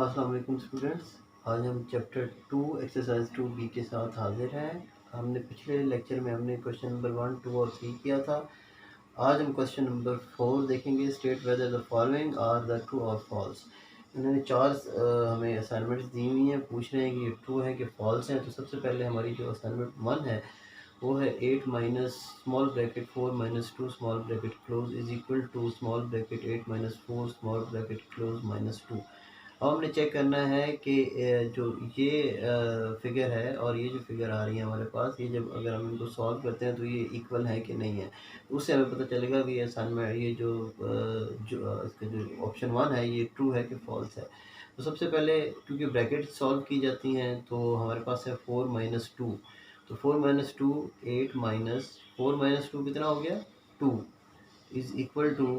अस्सलाम वालेकुम स्टूडेंट्स। आज हम चैप्टर 2 एक्सरसाइज 2B के साथ हाजिर हैं। हमने पिछले लेक्चर में क्वेश्चन नंबर 1, 2 और 3 किया था। आज हम क्वेश्चन नंबर 4 देखेंगे। State whether the following are the true और फॉल्स। इन्होंने चार हमें असाइनमेंट्स दी हुई हैं, पूछ रहे हैं कि ये ट्रू है कि फॉल्स हैं। तो सबसे पहले हमारी जो असाइनमेंट 1 है वो है 8 minus small bracket 4 minus 2 small bracket close is equal to small bracket 8 minus 4 small bracket close minus 2। अब हमने चेक करना है कि जो ये फिगर है और ये जो फिगर आ रही है हमारे पास, ये जब अगर हम इनको सॉल्व करते हैं तो ये इक्वल है कि नहीं है। उससे हमें पता चलेगा कि ये असाइनमेंट ये जो इसका जो ऑप्शन 1 है ये ट्रू है कि फॉल्स है। तो सबसे पहले क्योंकि ब्रैकेट सॉल्व की जाती हैं तो हमारे पास है 4 माइनस 2। तो 4 माइनस 2 8 माइनस 4 माइनस 2 कितना हो गया 2 इज इक्वल टू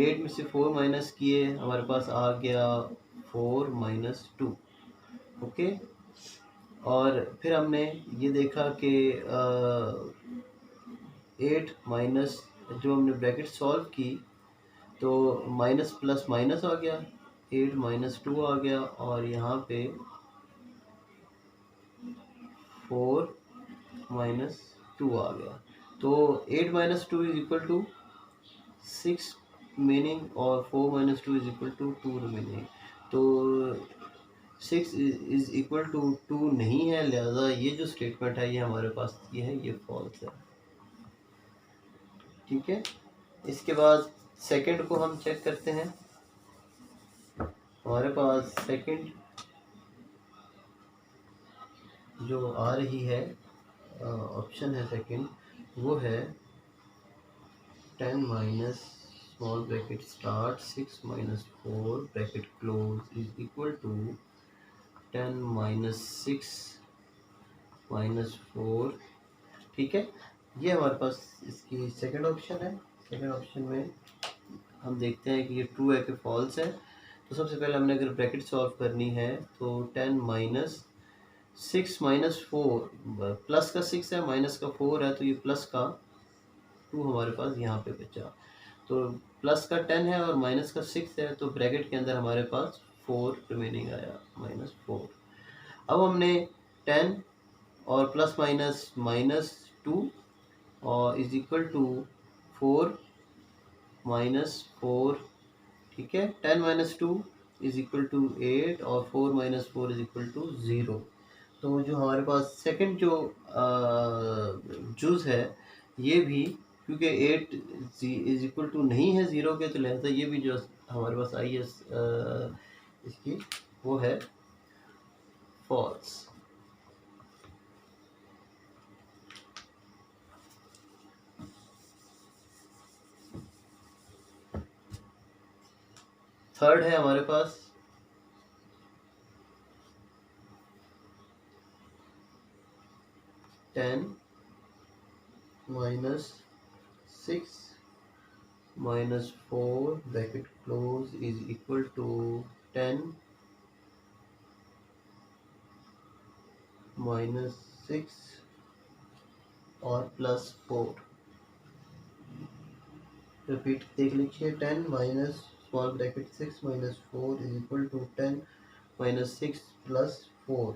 8 में से 4 माइनस किए हमारे पास आ गया 4 माइनस 2। ओके। और फिर हमने ये देखा कि 8 माइनस जो हमने ब्रैकेट सॉल्व की तो माइनस प्लस माइनस आ गया, 8 माइनस 2 आ गया और यहाँ पे 4 माइनस 2 आ गया। तो 8 minus 2 is equal to 6 remaining और 4 minus 2 is equal to 2 remaining. तो 6 इज इक्वल टू 2 नहीं है, लिहाजा ये जो स्टेटमेंट है ये हमारे पास ये है, ये फॉल्स है। ठीक है। इसके बाद सेकंड को हम चेक करते हैं। हमारे पास सेकंड जो आ रही है ऑप्शन है सेकंड, वो है 10 minus small bracket start 6 minus 4 bracket close is equal to 10 minus 6 minus 4। ठीक है। ये हमारे पास इसकी सेकंड ऑप्शन है। सेकंड ऑप्शन में हम देखते हैं कि ये ट्रू है कि फॉल्स है। तो सबसे पहले हमने अगर ब्रैकेट सॉल्व करनी है तो 10 माइनस 6 माइनस 4, प्लस का 6 है माइनस का 4 है, तो ये प्लस का 2 हमारे पास यहाँ पे बचा। तो प्लस का 10 है और माइनस का 6 है, तो ब्रैकेट के अंदर हमारे पास 4 रिमेनिंग आया, माइनस 4। अब हमने 10 और प्लस माइनस माइनस 2 और इज इक्वल टू 4 माइनस 4। ठीक है। 10 माइनस 2 इज इक्वल टू 8 और 4 माइनस 4 इज इक्वल टू 0। तो जो हमारे पास सेकंड जो जूस है ये भी, क्योंकि 8 इज इक्वल टू नहीं है 0 के, तो लिहाजा ये भी जो हमारे पास आई है इसकी वो है फॉल्स। थर्ड है हमारे पास 10 minus 6 minus 4 bracket close is equal to 10 minus 6 और प्लस 4। रिपीट देख लीजिए। 10 minus small bracket 6 minus 4 is equal to 10 minus 6 plus 4।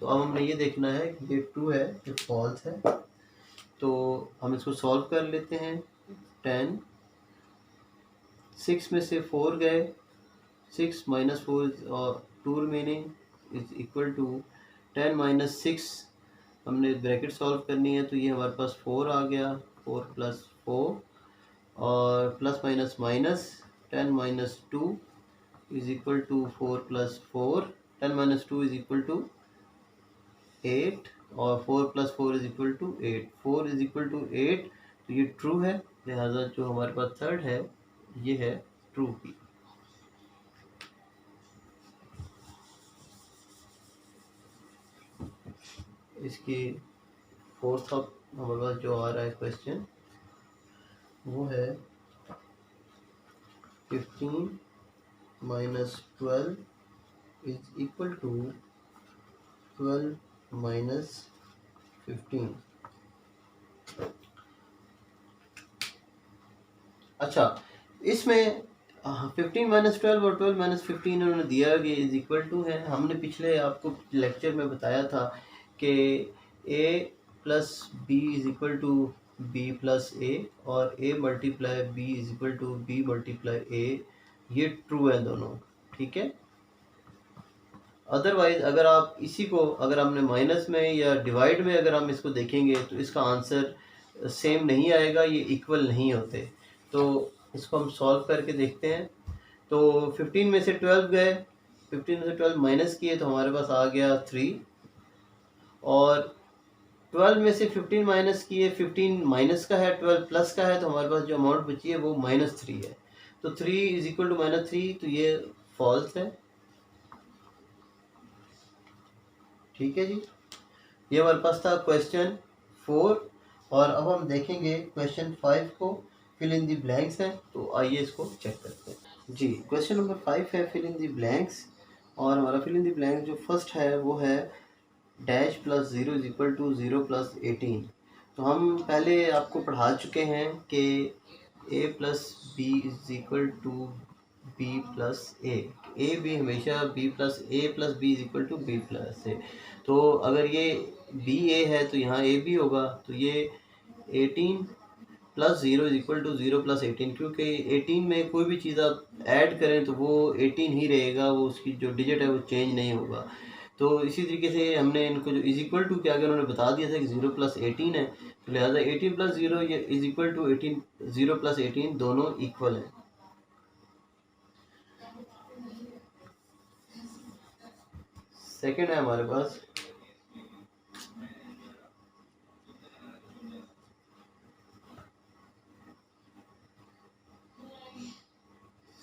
तो अब हमने ये देखना है कि ये ट्रू है कि फॉल्स है। तो हम इसको सॉल्व कर लेते हैं। 10 6 में से 4 गए, 6 माइनस 4 और 2 remaining is equal to 10 minus 6। हमने ब्रैकेट सॉल्व करनी है तो ये हमारे पास 4 आ गया, 4 प्लस 4 और plus minus minus 10 minus 2 is equal to 4 plus 4। 10 minus 2 is equal to 8 और 4 plus 4 is equal to 8। 4 is equal to 8, तो ये ट्रू है, लिहाजा जो हमारे पास थर्ड है ये है ट्रू की। इसकी फोर्थ हमारे पास जो आ रहा है क्वेश्चन वो है 15 minus 12 is equal to 12 minus 15। अच्छा, इसमें 15 माइनस 12 और 12 माइनस 15 उन्होंने दिया कि इज इक्वल टू है। हमने पिछले आपको लेक्चर में बताया था कि a plus B is equal to B plus A और a multiply B is equal to B multiply A, ये ट्रू है दोनों, ठीक है। अदरवाइज अगर आप इसी को अगर हमने माइनस में या डिवाइड में अगर हम इसको देखेंगे तो इसका आंसर सेम नहीं आएगा, ये इक्वल नहीं होते। तो इसको हम सॉल्व करके देखते हैं। तो 15 में से 12 गए, 15 में से 12 माइनस किए तो हमारे पास आ गया 3, और 12 में से 15 माइनस किए, 15 माइनस का है 12 प्लस का है, तो हमारे पास जो अमाउंट बची है वो -3 है। तो 3 इज इक्वल टू -3, तो ये फॉल्स है, ठीक है जी। ये हमारे पास था क्वेश्चन 4, और अब हम देखेंगे क्वेश्चन 5 को, फिल इन दी ब्लैंक्स है। तो आइए इसको चेक करते हैं जी। क्वेश्चन नंबर 5 है फिल इन दी ब्लैंक्स, और हमारा फिल इन दी ब्लैंक जो फर्स्ट है वो है dash plus 0 is equal to 0 plus 18। तो हम पहले आपको पढ़ा चुके हैं कि a plus B is equal to B plus A भी हमेशा B plus B is equal to B plus A. तो अगर ये बी ए है तो यहाँ ए भी होगा, तो ये 18 plus 0 is equal to 0 plus 18, क्योंकि 18 में कोई भी चीज़ आप ऐड करें तो वो 18 ही रहेगा, वो उसकी जो डिजिट है वो चेंज नहीं होगा। तो इसी तरीके से हमने इनको जो इज इक्वल टू के आगे उन्होंने बता दिया था कि 0 प्लस 18 है, तो लिहाजा 18 प्लस 0 ये इज इक्वल टू 18, 0 प्लस 18 दोनों इक्वल हैं। सेकेंड है हमारे पास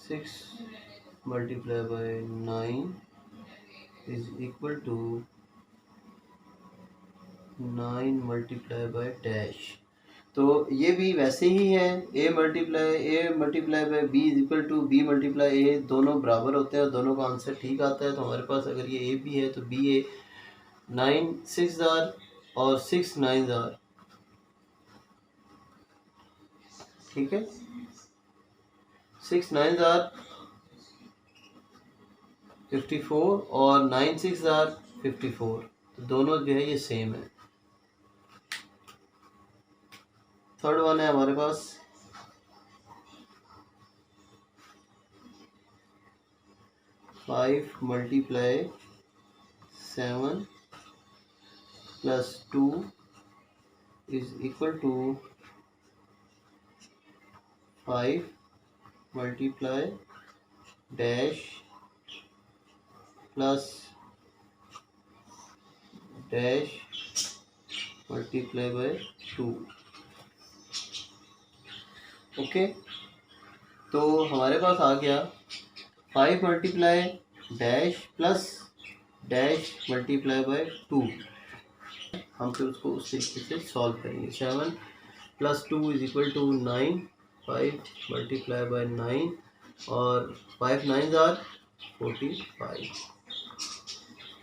6 multiply by 9 is equal to 9 multiply by dash. तो ये भी वैसे ही है, a multiply by b is equal to b multiply a, दोनों बराबर होते हैं और दोनों का आंसर ठीक आता है। तो हमारे पास अगर ये a भी है तो b a, 9 6 जार और 6 9 जार, ठीक है। 6 9 जार 54 और 9 6 जार 54, तो दोनों जो है ये सेम है। थर्ड वन है हमारे पास 5 multiply 7 plus 2 is equal to 5 multiply dash plus dash multiply by 2। Okay, तो हमारे पास आ गया 5 multiply dash plus dash multiply by 2। हम फिर उसको उस तरीके से सॉल्व करेंगे। 7 plus 2 is equal to 9, 5 multiply by 9 और 5 9 आर 45।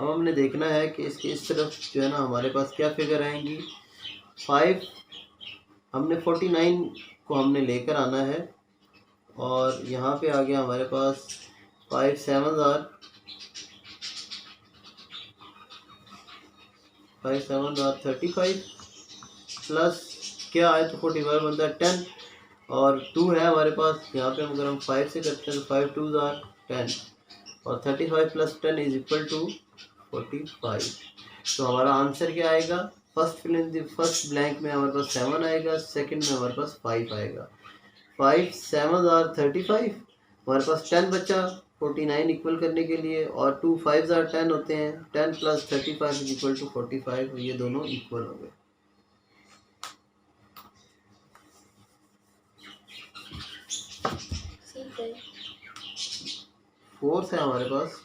अब हमने देखना है कि इसके इस तरफ जो है ना हमारे पास क्या फिगर आएंगी। 5 हमने 49 को हमने लेकर आना है, और यहाँ पे आ गया हमारे पास 5 7 आर 35 प्लस क्या आए तो 45 बनता है 10, और 2 है हमारे पास। यहाँ पे अगर हम 5 से करते हैं तो 5 2 आर 10 और 35 प्लस 10 इज इक्वल टू 45। तो हमारा आंसर क्या आएगा, फर्स्ट ब्लैंक में हमारे पास 7 आएगा, सेकंड में हमारे पास 5 आएगा। 5 7 आर 35, हमारे पास 10 बचा 49 इक्वल करने के लिए, और 2 5 आर 10 होते हैं, 10 प्लस 35 इज इक्वल टू 45, ये दोनों इक्वल हो गए। फोर्थ है हमारे पास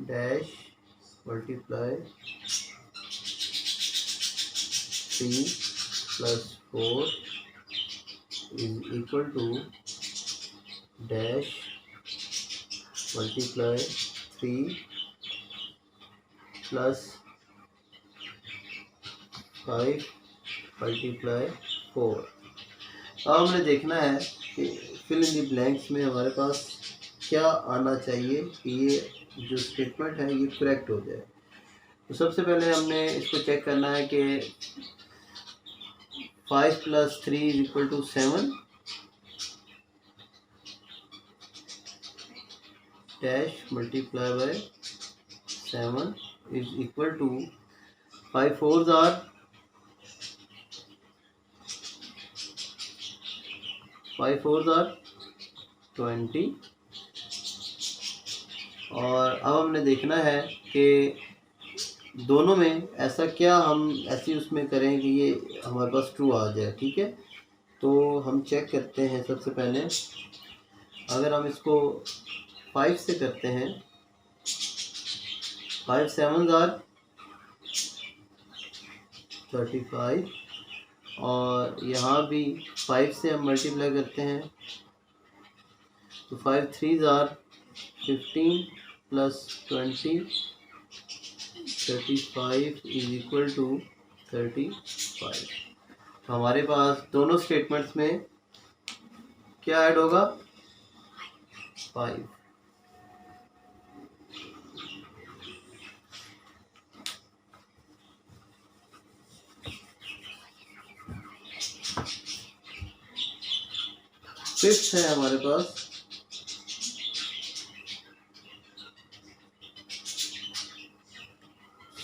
dash multiply 3 plus 4 is equal to dash multiply 3 plus 5 multiply 4। अब हमने देखना है कि फिल इन द ब्लैंक्स में हमारे पास क्या आना चाहिए कि ये जो स्टेटमेंट है ये करेक्ट हो जाए। तो सबसे पहले हमने इसको चेक करना है कि 5 + 3 = 7 dash multiply bye 7 = 5 4s are 20। और अब हमने देखना है कि दोनों में ऐसा क्या हम ऐसी उसमें करें कि ये हमारे पास ट्रू आ जाए। ठीक है, तो हम चेक करते हैं। सबसे पहले अगर हम इसको 5 से करते हैं, 5 7s are 35 और यहाँ भी 5 से हम मल्टीप्लाई करते हैं तो 5 3s are 15 + 20 35 = 35। तो हमारे पास दोनों स्टेटमेंट्स में क्या ऐड होगा? 5। फिफ्थ है हमारे पास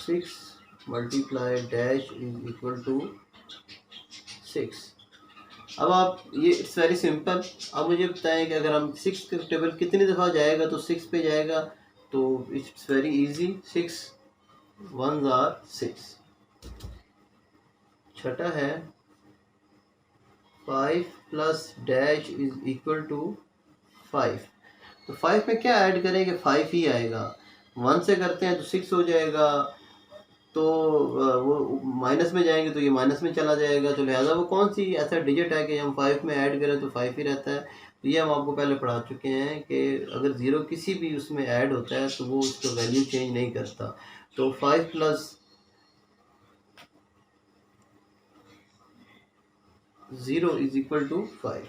6 मल्टीप्लाई डैश = 6। अब आप ये इट्स वेरी सिंपल। अब मुझे बताएं कि अगर हम 6 का टेबल कितनी दफ़ा जाएगा तो 6 पे जाएगा, तो it's very easy. 6 1s are 6। छठा है 5 + डैश = 5। तो 5 में क्या ऐड करें कि 5 ही आएगा। 1 से करते हैं तो 6 हो जाएगा, तो वो माइनस में जाएंगे तो ये माइनस में चला जाएगा। तो लिहाजा वो कौन सी ऐसा डिजिट है कि हम 5 में ऐड करें तो 5 ही रहता है। तो ये हम आपको पहले पढ़ा चुके हैं कि अगर ज़ीरो किसी भी उसमें ऐड होता है तो वो उसका वैल्यू चेंज नहीं करता। तो 5 + 0 = 5।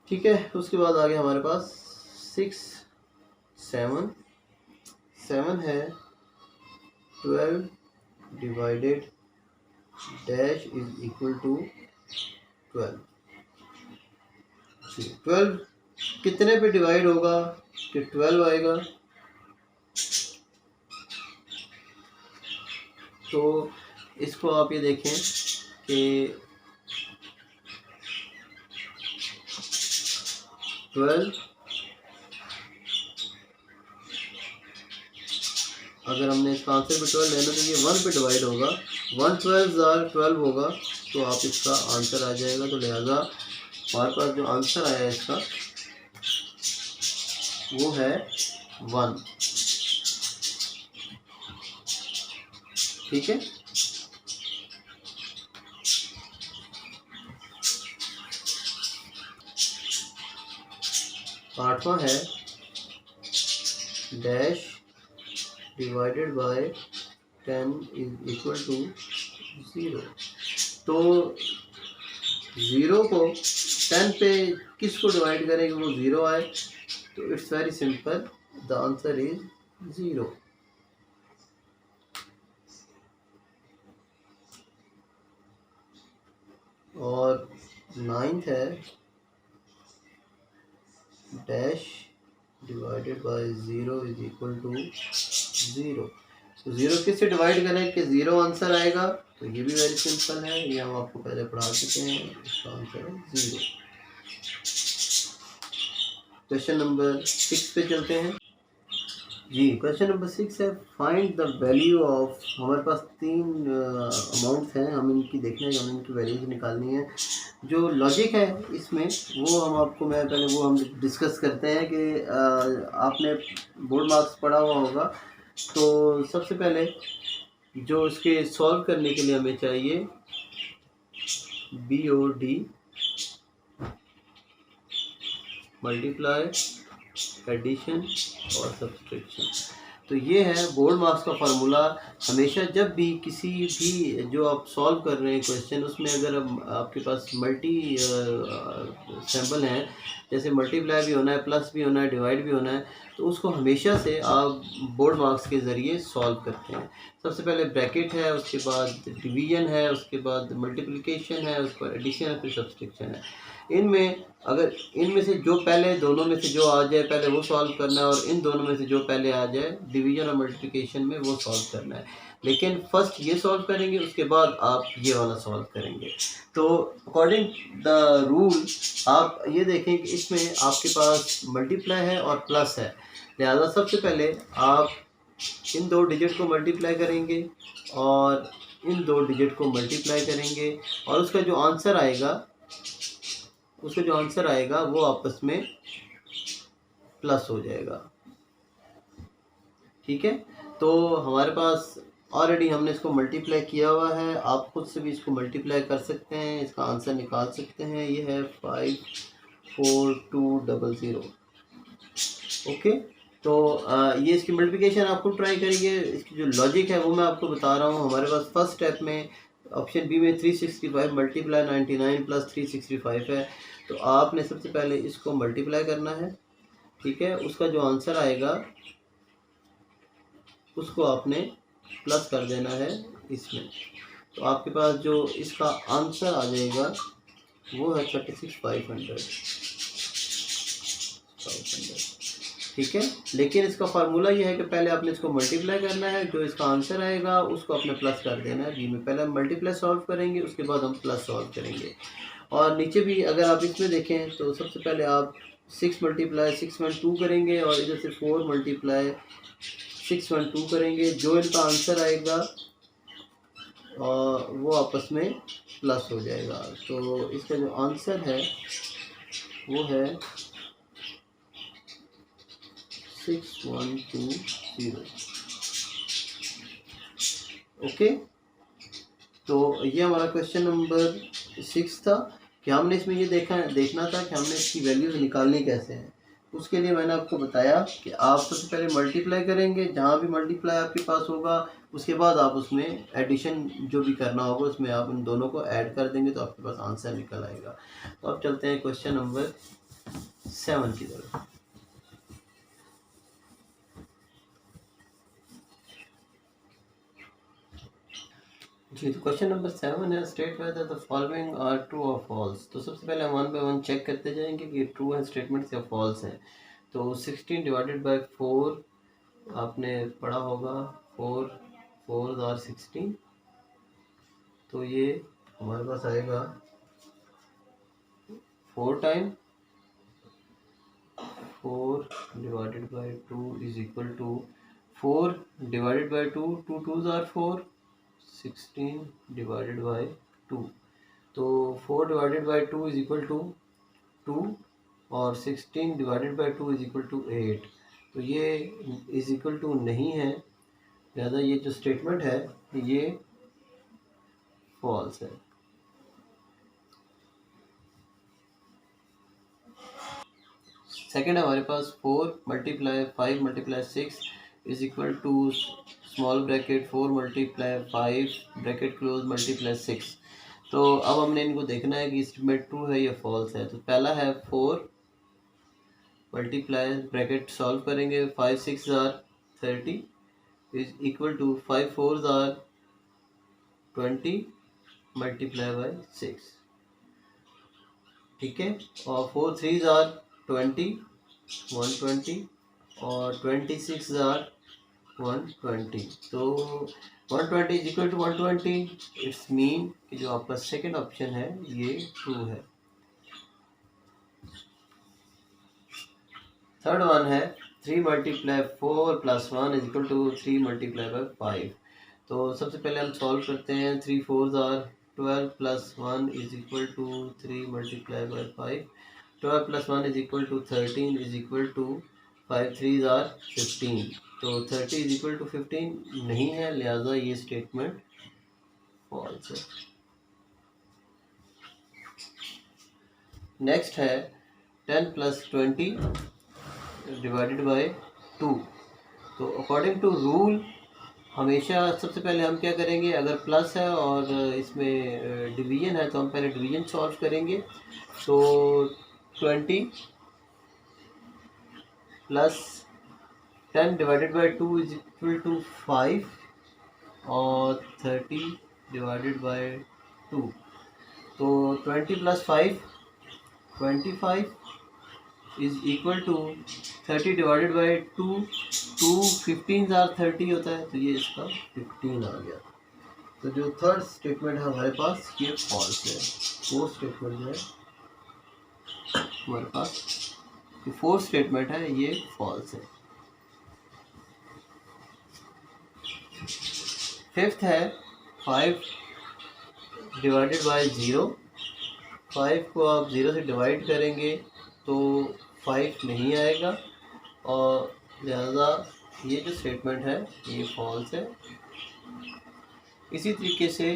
ठीक है, उसके बाद आगे हमारे पास 6 7 7 है 12 डिवाइडेड डैश = 12। 12 कितने पे डिवाइड होगा कि 12 आएगा। तो इसको आप ये देखें कि 12 अगर हमने इसका आंसर भी 12 लेना तो ये 1 पे डिवाइड होगा। 1 12s are 12 होगा, तो आप इसका आंसर आ जाएगा। तो लिहाजा हमारे पास जो आंसर आया इसका वो है 1। ठीक है, आठवां है डैश डिवाइडेड बाय 10 = 0। तो 0 को 10 पे किसको डिवाइड करें कि वो 0 आए। तो it's very simple, the answer is 0। और 9th है डैश डिवाइडेड बाय 0 = 0। तो 0 किससे डिवाइड करें कि 0 आंसर आएगा। तो ये भी वेरी सिंपल है, ये हम आपको पहले पढ़ा चुके हैं। इसका आंसर है 0। क्वेश्चन नंबर 6 पे चलते हैं जी। क्वेश्चन नंबर 6 है फाइंड द वैल्यू ऑफ। हमारे पास 3 अमाउंट्स हैं, हम इनकी देखना है, हम इनकी वैल्यूज निकालनी है। जो लॉजिक है इसमें वो हम आपको मैं पहले वो हम डिस्कस करते हैं कि आपने बोर्ड मार्क्स पढ़ा हुआ होगा। तो सबसे पहले जो इसके सॉल्व करने के लिए हमें चाहिए BOD मल्टीप्लाई, एडिशन और सब्सट्रैक्शन। तो ये है बोर्ड मार्क्स का फार्मूला। हमेशा जब भी किसी भी जो आप सॉल्व कर रहे हैं क्वेश्चन, उसमें अगर आपके पास मल्टी सैम्पल हैं, जैसे मल्टीप्लाई भी होना है, प्लस भी होना है, डिवाइड भी होना है, तो उसको हमेशा से आप बोर्ड मार्क्स के ज़रिए सॉल्व करते हैं। सबसे पहले ब्रैकेट है, उसके बाद डिवीजन है, उसके बाद मल्टीप्लिकेशन है, उसके बाद एडिशन है, फिर सब्सट्रैक्शन है। इनमें अगर इनमें से जो पहले दोनों में से जो आ जाए पहले वो सॉल्व करना है, और इन दोनों में से जो पहले आ जाए डिवीजन और मल्टीप्लिकेशन में वो सॉल्व करना है। लेकिन फर्स्ट ये सॉल्व करेंगे, उसके बाद आप ये वाला सॉल्व करेंगे। तो अकॉर्डिंग द रूल आप ये देखें कि इसमें आपके पास मल्टीप्लाई है और प्लस है, लिहाजा सबसे पहले आप इन दो डिजिट को मल्टीप्लाई करेंगे और इन दो डिजिट को मल्टीप्लाई करेंगे, और उसका जो आंसर आएगा वो आपस में प्लस हो जाएगा। ठीक है, तो हमारे पास ऑलरेडी हमने इसको मल्टीप्लाई किया हुआ है, आप खुद से भी इसको मल्टीप्लाई कर सकते हैं, इसका आंसर निकाल सकते हैं। ये है 54200। ओके, तो ये इसकी मल्टीप्लिकेशन आप खुद ट्राई करिए। इसकी जो लॉजिक है वो मैं आपको बता रहा हूँ। हमारे पास फर्स्ट स्टेप में ऑप्शन बी में 365 मल्टीप्लाई 99 प्लस 365 है, तो आपने सबसे पहले इसको मल्टीप्लाई करना है। ठीक है, उसका जो आंसर आएगा उसको आपने प्लस कर देना है इसमें, तो आपके पास जो इसका आंसर आ जाएगा वो है 36,500। ठीक है, लेकिन इसका फार्मूला ये है कि पहले आपने इसको मल्टीप्लाई करना है, जो इसका आंसर आएगा उसको आपने प्लस कर देना है बी में। पहले हम मल्टीप्लाई सॉल्व करेंगे, उसके बाद हम प्लस सॉल्व करेंगे। और नीचे भी अगर आप इसमें देखें तो सबसे पहले आप 6 मल्टीप्लाई 612 करेंगे, और इधर से 4 मल्टीप्लाई 612 करेंगे। जो इनका आंसर आएगा और वो आपस में प्लस हो जाएगा। तो इसका जो आंसर है वो है 6120। ओके, तो ये हमारा क्वेश्चन नंबर 6 था कि हमने इसमें ये देखना था कि हमने इसकी वैल्यूज निकालनी कैसे हैं। उसके लिए मैंने आपको बताया कि आप सबसे पहले मल्टीप्लाई करेंगे, जहाँ भी मल्टीप्लाई आपके पास होगा उसके बाद आप उसमें एडिशन जो भी करना होगा उसमें आप इन दोनों को ऐड कर देंगे, तो आपके पास आंसर निकल आएगा। तो अब चलते हैं क्वेश्चन नंबर 7 की तरफ। जी, तो क्वेश्चन नंबर 7 है, state whether the following are true और फॉल्स। तो सबसे पहले हम 1 बाय 1 चेक करते जाएंगे कि ट्रू है स्टेटमेंट्स या फॉल्स है। तो 16 डिवाइडेड बाय 4 आपने पढ़ा होगा, 4 4 आर 16, तो ये हमारे पास आएगा 4 time 4 divided by 2 is equal to 4 divided by 2, 2 2 are 4, 16 divided by 2। तो 4 divided by 2 is equal to 2, और 16 divided by 2 is equal to 8। तो ये इज इक्वल टू नहीं है, लिहाजा ये जो स्टेटमेंट है ये फॉल्स है। सेकंड है हमारे पास 4 multiply 5 multiply 6 is equal to small bracket 4 multiply 5 bracket close multiply 6। तो अब हमने इनको देखना है कि स्टेटमेंट ट्रू है या फॉल्स है। तो पहला है 4 मल्टीप्लाई ब्रैकेट सॉल्व करेंगे, 5 6 are 30 is equal to 5 4 are 20 multiply by 6। ठीक है, और 4 3 आर 20 120, और 26 आर 120। तो 120 is equal to 120, it's mean कि जो आपका सेकंड ऑप्शन है ये ट्रू है। थर्ड वन है 3 multiply 4 plus 1 is equal to 3 multiply by 5। तो सबसे पहले हम सॉल्व करते हैं। 3 4 are 12 plus 1 is equal to 3 multiply by 5। 12 plus 1 is equal to 13 is equal to 5 3 are 15। तो 30 इज इक्वल टू 15 नहीं है, लिहाजा ये स्टेटमेंट फॉल्स है। नेक्स्ट है 10 प्लस 20 डिवाइडेड बाय 2। तो अकॉर्डिंग टू रूल हमेशा सबसे पहले हम क्या करेंगे, अगर प्लस है और इसमें डिवीजन है तो हम पहले डिवीजन सॉल्व करेंगे। तो 20 plus 10 divided by 2 is equal to 5 और 30 डिवाइडेड बाई 2। तो 20 plus 5 25 is equal to 30 divided by 2। 2 15 are 30 होता है, तो ये इसका 15 आ गया। तो जो थर्ड स्टेटमेंट है हमारे पास ये फॉल्स है। फोर्थ स्टेटमेंट जो है हमारे पास, जो फोर्थ स्टेटमेंट है ये फॉल्स है। फिफ्थ है 5 डिवाइडेड बाई 0। 5 को आप 0 से डिवाइड करेंगे तो 5 नहीं आएगा, और लिहाजा ये जो स्टेटमेंट है ये फॉल्स है। इसी तरीके से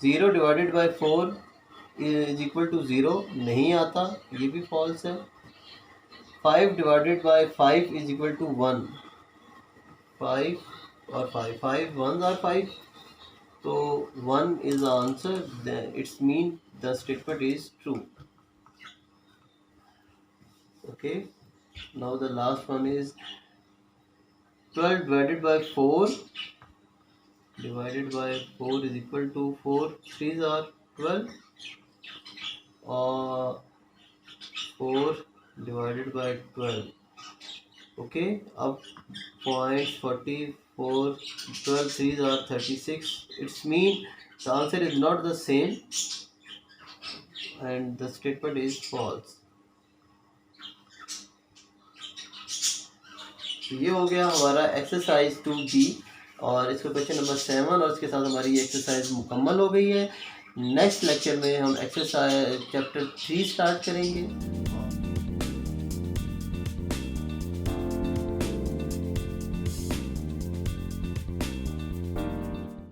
0 divided by 4 is equal to 0 नहीं आता, ये भी फॉल्स है। 5 divided by 5 is equal to 1। 5 और 5 1s आर 5, तो 1 is the answer, it's mean the statement is true. Okay, now the last one is 12 divided by 4 is equal to 4 3s are 12, or 4 divided by 12. Okay, अब points 44, 12 3s are 36. It's mean the answer is not the same and the statement is false. तो ये हो गया हमारा exercise 2B, और इसका question number 7, और इसके साथ हमारी एक्सरसाइज मुकम्मल हो गई है। नेक्स्ट लेक्चर में हम एक्सरसाइज चैप्टर 3 स्टार्ट करेंगे।